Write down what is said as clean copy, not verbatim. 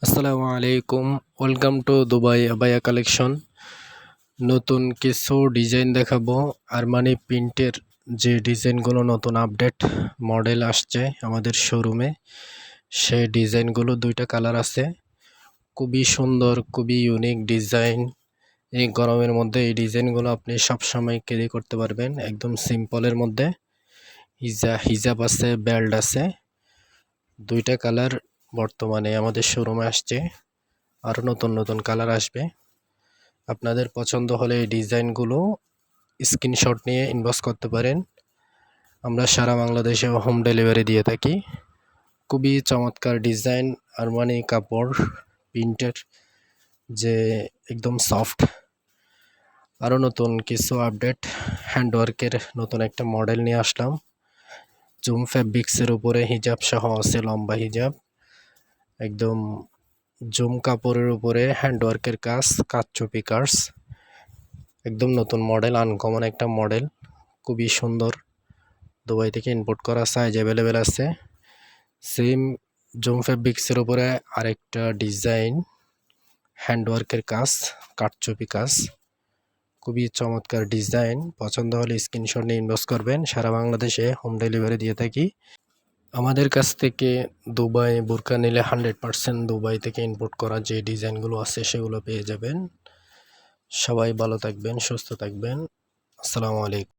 আসসালামু আলাইকুম। Welcome to Dubai abaya collection. নতুন কিছু ডিজাইন দেখাবো। আরমানি প্রিন্টের যে ডিজাইনগুলো নতুন আপডেট মডেল আসছে আমাদের শোরুমে, সেই ডিজাইনগুলো দুইটা কালার আছে। খুবই সুন্দর, খুবই ইউনিক ডিজাইন। এই গরমের মধ্যে এই ডিজাইনগুলো আপনি সবসময় ক্যারি করতে পারবেন। একদম সিম্পলের মধ্যে হিজাব আছে, বেল্ট আছে। দুইটা কালার বর্তমানে আমাদের শোরুমে আসছে। আরও নতুন নতুন কালার আসবে। আপনাদের পছন্দ হলে এই ডিজাইনগুলো স্ক্রিনশট নিয়ে ইনবক্স করতে পারেন। আমরা সারা বাংলাদেশে হোম ডেলিভারি দিয়ে থাকি। খুবই চমৎকার ডিজাইন, আরমানি কাপড়, প্রিন্টের যে একদম সফট। আরও নতুন কিছু আপডেট হ্যান্ডওয়ার্কের নতুন একটা মডেল নিয়ে আসলাম। জুম ফ্যাব্রিক্সের উপরে হিজাব সহ আছে, লম্বা হিজাব, একদম জুম কাপড়ের উপরে হ্যান্ডওয়ার্কের কাজ, কাচ্চুপি কার্স। একদম নতুন মডেল, আনকমন একটা মডেল, খুবই সুন্দর। দুবাই থেকে ইম্পোর্ট করা, সাইজ অ্যাভেলেবেল আছে। সেম জুম ফ্যাব্রিক্সের উপরে আরেকটা ডিজাইন, হ্যান্ডওয়ার্কের কাজ, কাঠচুপি কাজ, খুবই চমৎকার ডিজাইন। পছন্দ হলে স্ক্রিনশট নিয়ে ইনবক্স করবেন। সারা বাংলাদেশে হোম ডেলিভারি দিয়ে থাকি। আমাদের কাছ থেকে দুবাই বোরকা নিলে 100% দুবাই থেকে ইম্পোর্ট করা যে ডিজাইনগুলো আছে সেগুলো পেয়ে যাবেন। সবাই ভালো থাকবেন, সুস্থ থাকবেন। আসসালামু আলাইকুম।